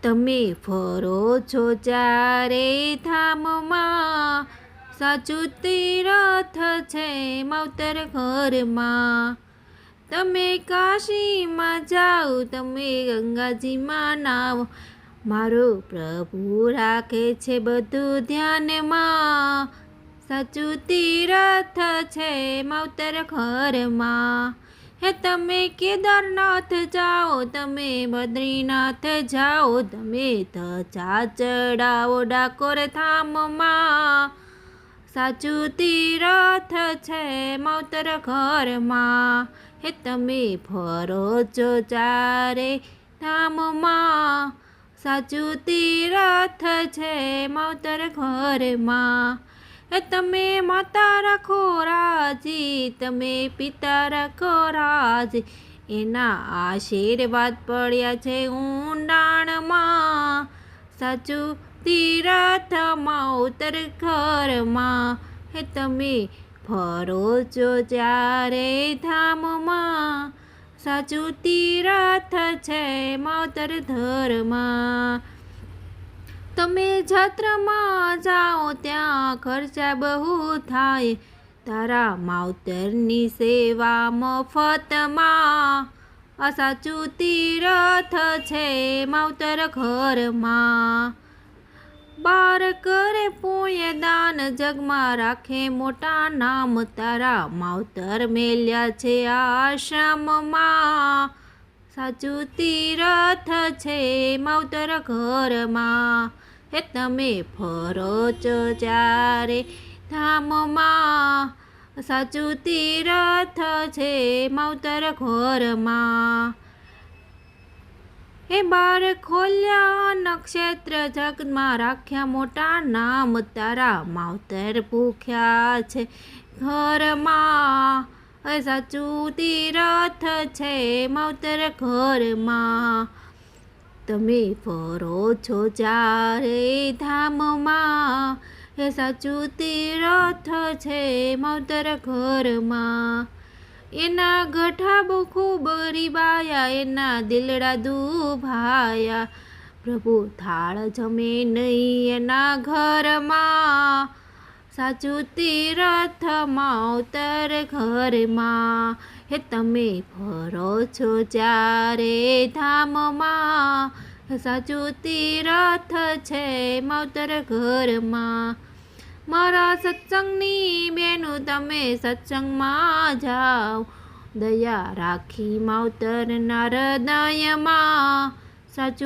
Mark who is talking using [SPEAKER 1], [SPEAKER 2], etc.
[SPEAKER 1] તમે ફરો છો ચારે ધામમાં, સાચું તીરથ છે માવતર ઘરમાં. તમે કાશીમાં જાઓ, તમે ગંગાજીમાં નાવો, મારો પ્રભુ રાખે છે બધું ધ્યાનમાં. સાચું તીરથ છે માવતર ઘરમાં. હે તમે કેદારનાથ જાઓ, તમે બદ્રીનાથ જાઓ, તમે ધજા ચડાવો ડાકોર ધામમાં. સાચું તીરથ છે માવતર ઘરમાં. હે તમે ફરો છો ચારે ધામમાં, સાચું તીરથ છે માવતર ઘરમાં. હે તમે માતા રાખો રાજી, તમે પિતા રાખો રાજી, એના આશીર્વાદ પડ્યા છે ઊંડાણમાં. સાચું તીરથ માવતર ઘરમાં. હે તમે ફરો છો ચારે ધામમાં, સાચું તીરથ છે માવતર ધરમાં. તમે જાત્રામાં જાઓ ત્યાં ખર્ચા બહુ થાય, તારા માવતરની સેવા મફતમાં. આ સાચું તીરથ છે માવતર ઘરમાં. બાર કરે પુણ્ય દાન, જગમાં રાખે મોટા નામ, તારા માવતર મેલ્યા છે આશ્રમમાં. સાચું તીરથ છે માવતર ઘરમાં. હે તમે ફરો છો ચારે ધામમાં, સાચું તીરથ છે માવતર ઘરમાં. હે બાર ખોલ્યા નક્ષત્ર, જગમાં રાખ્યા મોટા નામ, તારા માવતર ભૂખ્યા છે ઘરમાં. સાચું તીરથ છે માવતર ઘરમાં. તમે ફરો છો ચારે ધામમાં, હે સાચું તીરથ છે માવતર ઘરમાં. એના ગઠા બહુ ખૂબ રીબાયા, એના દિલડા દુભાયા, પ્રભુ થાળ જમે નહીં એના ઘરમાં. સાચું તીરથ માવતર ઘરમાં. હે તમે ફરો છો ચારે ધામમાં, સાચું તીરથ છે માવતર ઘરમાં. મારા સત્સંગની બેનું તમે સત્સંગમાં જાઓ, દયા રાખી માવતરના હૃદયમાં. સાચું